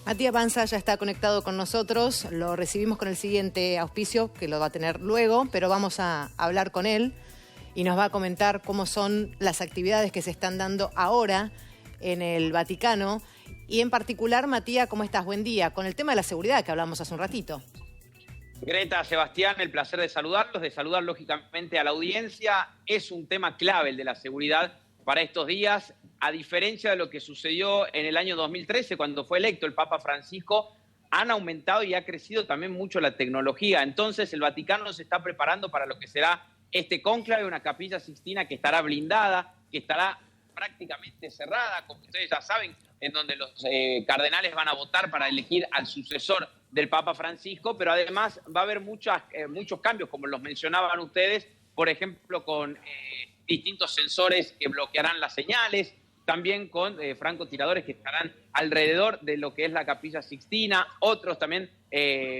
Matías Panza ya está conectado con nosotros, lo recibimos con el siguiente auspicio, que lo va a tener luego, pero vamos a hablar con él y nos va a comentar cómo son las actividades que se están dando ahora en el Vaticano. Y en particular, Matías, ¿cómo estás? Buen día. Con el tema de la seguridad que hablamos hace un ratito. Greta, Sebastián, el placer de saludarlos, de saludar lógicamente a la audiencia. Es un tema clave el de la seguridad para estos días, a diferencia de lo que sucedió en el año 2013, cuando fue electo el Papa Francisco. Han aumentado y ha crecido también mucho la tecnología. Entonces el Vaticano se está preparando para lo que será este cónclave, una Capilla Sixtina que estará blindada, que estará prácticamente cerrada, como ustedes ya saben, en donde los cardenales van a votar para elegir al sucesor del Papa Francisco, pero además va a haber muchos cambios, como los mencionaban ustedes, por ejemplo, con distintos sensores que bloquearán las señales, también con francotiradores que estarán alrededor de lo que es la Capilla Sixtina, otros también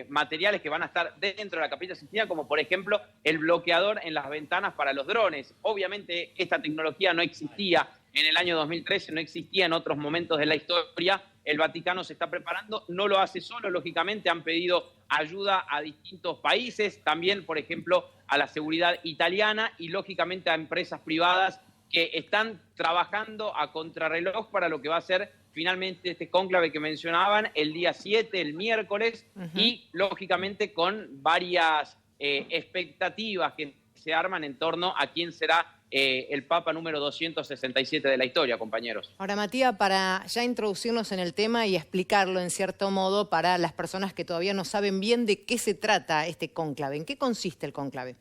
materiales que van a estar dentro de la Capilla Sixtina, como por ejemplo el bloqueador en las ventanas para los drones. Obviamente esta tecnología no existía en el año 2013, no existía en otros momentos de la historia. El Vaticano se está preparando, no lo hace solo, lógicamente han pedido ayuda a distintos países, también por ejemplo a la seguridad italiana y lógicamente a empresas privadas que están trabajando a contrarreloj para lo que va a ser finalmente este cónclave que mencionaban el día 7, el miércoles, y lógicamente con varias expectativas que se arman en torno a quién será el Papa número 267 de la historia, compañeros. Ahora, Matías, para ya introducirnos en el tema y explicarlo en cierto modo para las personas que todavía no saben bien de qué se trata este cónclave, ¿en qué consiste el cónclave?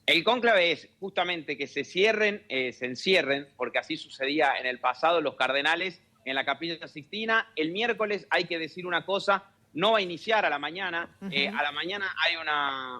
El cónclave es justamente que se encierren, porque así sucedía en el pasado, los cardenales en la Capilla Sixtina. El miércoles, hay que decir una cosa, no va a iniciar a la mañana. A la mañana hay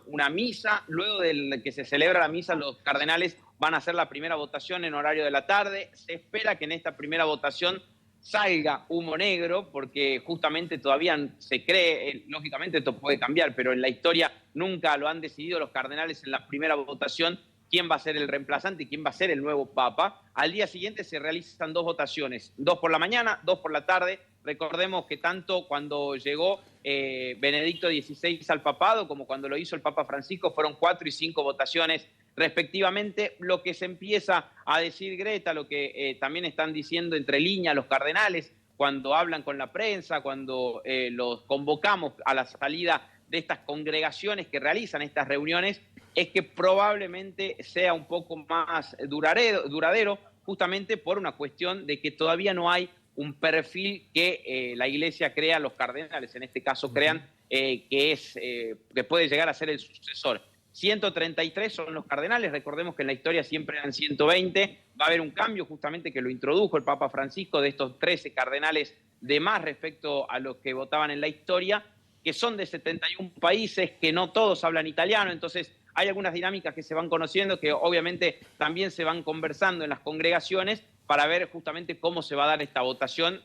una misa. Luego de que se celebra la misa, los cardenales van a hacer la primera votación en horario de la tarde. Se espera que en esta primera votación salga humo negro, porque justamente todavía se cree, lógicamente esto puede cambiar, pero en la historia nunca lo han decidido los cardenales en la primera votación, quién va a ser el reemplazante y quién va a ser el nuevo Papa. Al día siguiente se realizan dos votaciones, 2 por la mañana, 2 por la tarde. Recordemos que tanto cuando llegó Benedicto XVI al papado como cuando lo hizo el Papa Francisco fueron 4 y 5 votaciones respectivamente. Lo que se empieza a decir, Greta, lo que también están diciendo entre líneas los cardenales cuando hablan con la prensa, cuando los convocamos a la salida de estas congregaciones que realizan estas reuniones, es que probablemente sea un poco más duradero, justamente por una cuestión de que todavía no hay un perfil que la Iglesia crea, los cardenales en este caso crean, que puede llegar a ser el sucesor. 133 son los cardenales, recordemos que en la historia siempre eran 120, va a haber un cambio justamente que lo introdujo el Papa Francisco de estos 13 cardenales de más respecto a los que votaban en la historia, que son de 71 países, que no todos hablan italiano, entonces hay algunas dinámicas que se van conociendo, que obviamente también se van conversando en las congregaciones para ver justamente cómo se va a dar esta votación.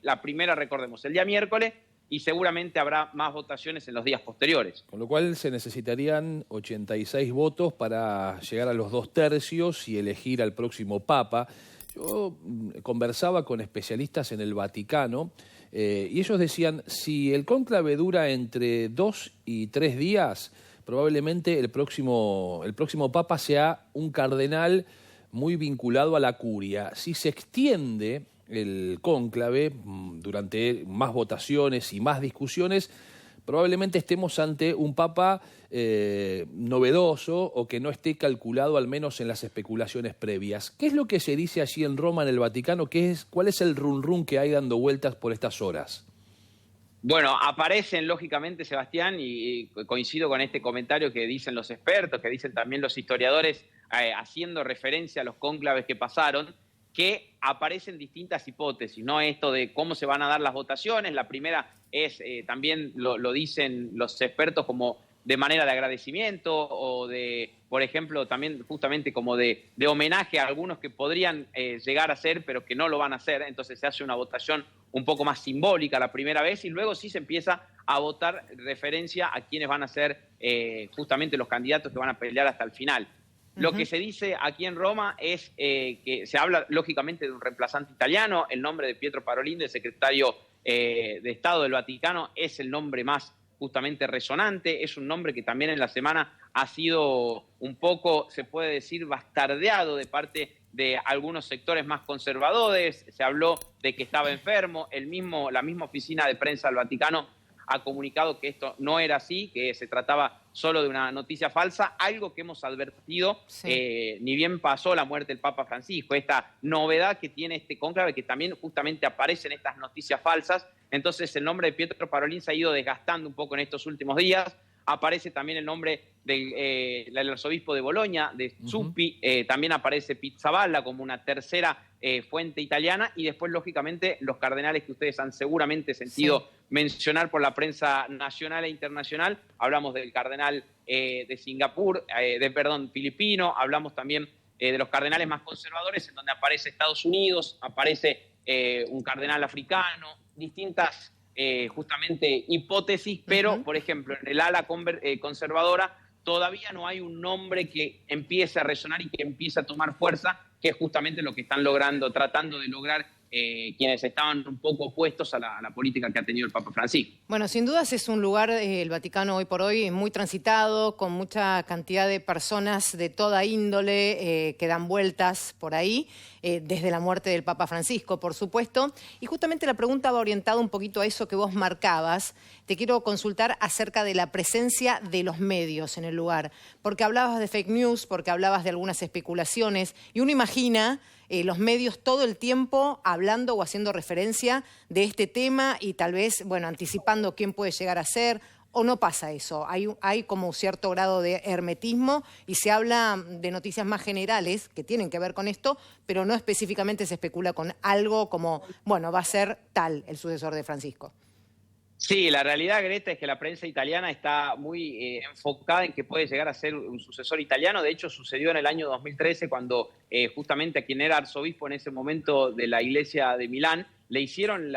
La primera, recordemos, el día miércoles, y seguramente habrá más votaciones en los días posteriores. Con lo cual se necesitarían 86 votos para llegar a los 2/3 y elegir al próximo Papa. Yo conversaba con especialistas en el Vaticano y ellos decían, si el cónclave dura entre 2 y 3 días, probablemente el próximo Papa sea un cardenal muy vinculado a la curia. Si se extiende el cónclave durante más votaciones y más discusiones, probablemente estemos ante un Papa novedoso o que no esté calculado al menos en las especulaciones previas. ¿Qué es lo que se dice allí en Roma, en el Vaticano? ¿Cuál es el run que hay dando vueltas por estas horas? Bueno, aparecen lógicamente, Sebastián, y coincido con este comentario que dicen los expertos, que dicen también los historiadores, haciendo referencia a los cónclaves que pasaron, que aparecen distintas hipótesis, ¿no? Esto de cómo se van a dar las votaciones. La primera es, también lo dicen los expertos, como de manera de agradecimiento o de, por ejemplo, también justamente como de homenaje a algunos que podrían llegar a ser, pero que no lo van a hacer. Entonces se hace una votación un poco más simbólica la primera vez y luego sí se empieza a votar referencia a quienes van a ser justamente los candidatos que van a pelear hasta el final. Lo que se dice aquí en Roma es que se habla lógicamente de un reemplazante italiano, el nombre de Pietro Parolin, del secretario de Estado del Vaticano es el nombre más justamente resonante, es un nombre que también en la semana ha sido un poco, se puede decir, bastardeado de parte de algunos sectores más conservadores. Se habló de que estaba enfermo, la misma oficina de prensa del Vaticano ha comunicado que esto no era así, que se trataba solo de una noticia falsa, algo que hemos advertido, ni bien pasó la muerte del Papa Francisco, esta novedad que tiene este cónclave, que también justamente aparecen estas noticias falsas. Entonces el nombre de Pietro Parolin se ha ido desgastando un poco en estos últimos días. Aparece también el nombre del arzobispo de Boloña, de Zuppi, también aparece Pizzaballa como una tercera fuente italiana, y después, lógicamente, los cardenales que ustedes han seguramente sentido mencionar por la prensa nacional e internacional. Hablamos del cardenal de Singapur, filipino, hablamos también de los cardenales más conservadores, en donde aparece Estados Unidos, aparece un cardenal africano, distintas justamente hipótesis, pero, por ejemplo, en el ala conservadora todavía no hay un nombre que empiece a resonar y que empiece a tomar fuerza, que es justamente lo que están tratando de lograr quienes estaban un poco opuestos a la política que ha tenido el Papa Francisco. Bueno, sin dudas es un lugar, el Vaticano hoy por hoy, muy transitado, con mucha cantidad de personas de toda índole que dan vueltas por ahí, desde la muerte del Papa Francisco, por supuesto. Y justamente la pregunta va orientada un poquito a eso que vos marcabas. Te quiero consultar acerca de la presencia de los medios en el lugar, porque hablabas de fake news, porque hablabas de algunas especulaciones, y uno imagina los medios todo el tiempo hablando o haciendo referencia de este tema y tal vez, bueno, anticipando quién puede llegar a ser, o no pasa eso. Hay como un cierto grado de hermetismo y se habla de noticias más generales que tienen que ver con esto, pero no específicamente se especula con algo como, bueno, va a ser tal el sucesor de Francisco. Sí, la realidad, Greta, es que la prensa italiana está muy enfocada en que puede llegar a ser un sucesor italiano. De hecho, sucedió en el año 2013 cuando justamente a quien era arzobispo en ese momento de la iglesia de Milán le hicieron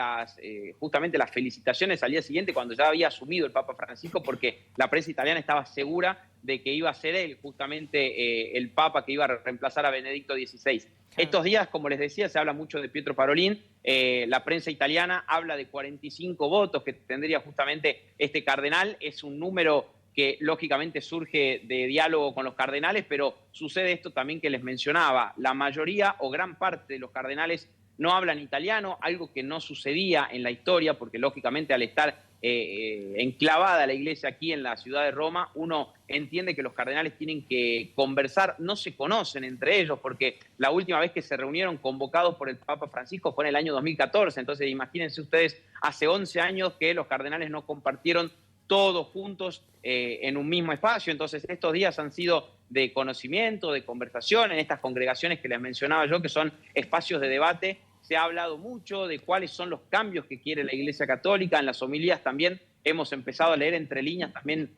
justamente las felicitaciones al día siguiente cuando ya había asumido el Papa Francisco, porque la prensa italiana estaba segura de que iba a ser él justamente el Papa que iba a reemplazar a Benedicto XVI. Estos días, como les decía, se habla mucho de Pietro Parolin. La prensa italiana habla de 45 votos que tendría justamente este cardenal. Es un número que lógicamente surge de diálogo con los cardenales, pero sucede esto también que les mencionaba. La mayoría o gran parte de los cardenales no hablan italiano, algo que no sucedía en la historia, porque lógicamente al estar enclavada la iglesia aquí en la ciudad de Roma, uno entiende que los cardenales tienen que conversar, no se conocen entre ellos, porque la última vez que se reunieron convocados por el Papa Francisco fue en el año 2014, entonces imagínense ustedes, hace 11 años que los cardenales no compartieron todos juntos en un mismo espacio. Entonces estos días han sido de conocimiento, de conversación en estas congregaciones que les mencionaba yo, que son espacios de debate. Se ha hablado mucho de cuáles son los cambios que quiere la Iglesia Católica. En las homilías también hemos empezado a leer entre líneas también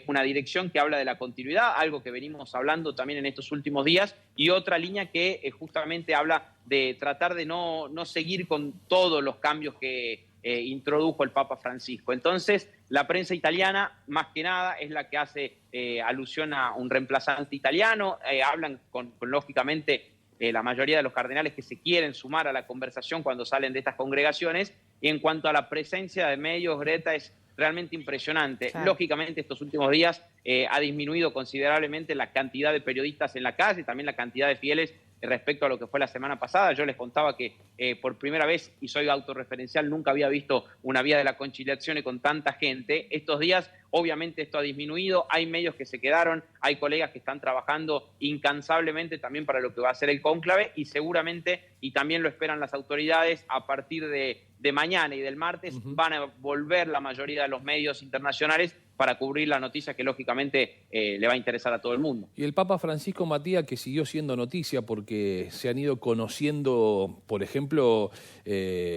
una dirección que habla de la continuidad, algo que venimos hablando también en estos últimos días, y otra línea que justamente habla de tratar de no seguir con todos los cambios que introdujo el Papa Francisco. Entonces, la prensa italiana, más que nada, es la que hace alusión a un reemplazante italiano. Hablan lógicamente, la mayoría de los cardenales que se quieren sumar a la conversación cuando salen de estas congregaciones. Y en cuanto a la presencia de medios, Greta, es realmente impresionante. Claro. Lógicamente, estos últimos días ha disminuido considerablemente la cantidad de periodistas en la calle, también la cantidad de fieles respecto a lo que fue la semana pasada. Yo les contaba que por primera vez, y soy autorreferencial, nunca había visto una vía de la conciliación con tanta gente. Estos días, obviamente, esto ha disminuido. Hay medios que se quedaron, hay colegas que están trabajando incansablemente también para lo que va a ser el cónclave, y seguramente, y también lo esperan las autoridades, a partir de mañana y del martes van a volver la mayoría de los medios internacionales para cubrir la noticia que lógicamente le va a interesar a todo el mundo. Y el Papa Francisco, Matías, que siguió siendo noticia porque se han ido conociendo, por ejemplo,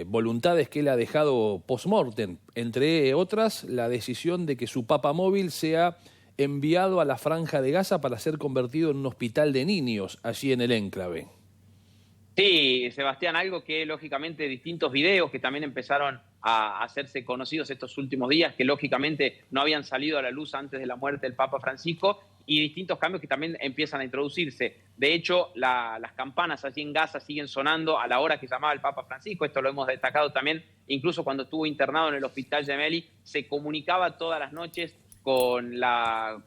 voluntades que él ha dejado post-mortem, entre otras la decisión de que su Papa móvil sea enviado a la Franja de Gaza para ser convertido en un hospital de niños allí en el enclave. Sí, Sebastián, algo que lógicamente distintos videos que también empezaron a hacerse conocidos estos últimos días, que lógicamente no habían salido a la luz antes de la muerte del Papa Francisco, y distintos cambios que también empiezan a introducirse. De hecho, las campanas allí en Gaza siguen sonando a la hora que llamaba el Papa Francisco. Esto lo hemos destacado también, incluso cuando estuvo internado en el Hospital Gemelli, se comunicaba todas las noches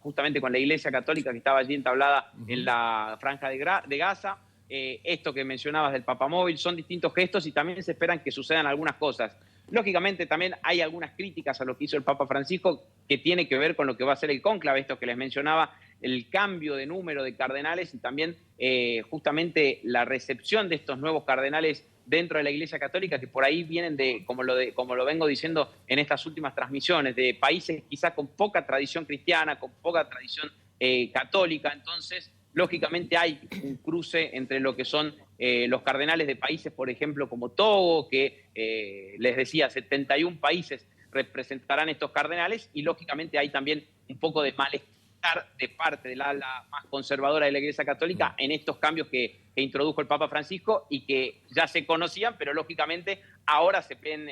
justamente con la Iglesia Católica que estaba allí entablada en la Franja de Gaza. Esto que mencionabas del papamóvil son distintos gestos y también se esperan que sucedan algunas cosas. Lógicamente también hay algunas críticas a lo que hizo el Papa Francisco que tiene que ver con lo que va a ser el cónclave, esto que les mencionaba, el cambio de número de cardenales y también justamente la recepción de estos nuevos cardenales dentro de la Iglesia Católica, que por ahí vienen como lo vengo diciendo en estas últimas transmisiones, de países quizás con poca tradición cristiana, con poca tradición católica. Entonces, lógicamente hay un cruce entre lo que son los cardenales de países, por ejemplo, como Togo, que les decía, 71 países representarán estos cardenales, y lógicamente hay también un poco de malestar de parte del ala más conservadora de la Iglesia Católica en estos cambios que introdujo el Papa Francisco y que ya se conocían, pero lógicamente ahora se ven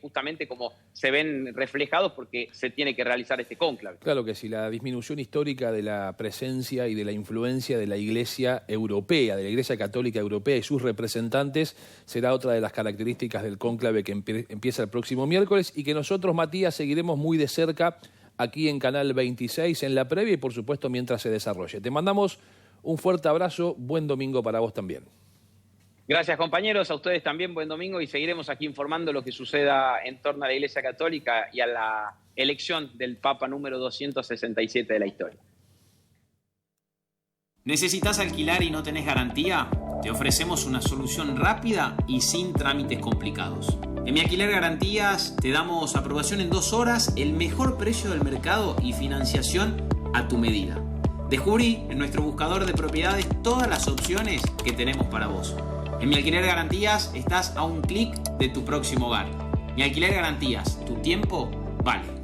justamente como se ven reflejados porque se tiene que realizar este cónclave. Claro que sí, la disminución histórica de la presencia y de la influencia de la Iglesia Europea, de la Iglesia Católica Europea y sus representantes, será otra de las características del cónclave que empieza el próximo miércoles y que nosotros, Matías, seguiremos muy de cerca aquí en Canal 26 en la previa y por supuesto mientras se desarrolle. Te mandamos un fuerte abrazo, buen domingo para vos también. Gracias, compañeros, a ustedes también buen domingo y seguiremos aquí informando lo que suceda en torno a la Iglesia Católica y a la elección del Papa número 267 de la historia. ¿Necesitas alquilar y no tenés garantía? Te ofrecemos una solución rápida y sin trámites complicados. En Mi Alquiler Garantías te damos aprobación en 2 horas, el mejor precio del mercado y financiación a tu medida. Descubrí en nuestro buscador de propiedades todas las opciones que tenemos para vos. En Mi Alquiler Garantías estás a un clic de tu próximo hogar. Mi Alquiler Garantías, tu tiempo vale.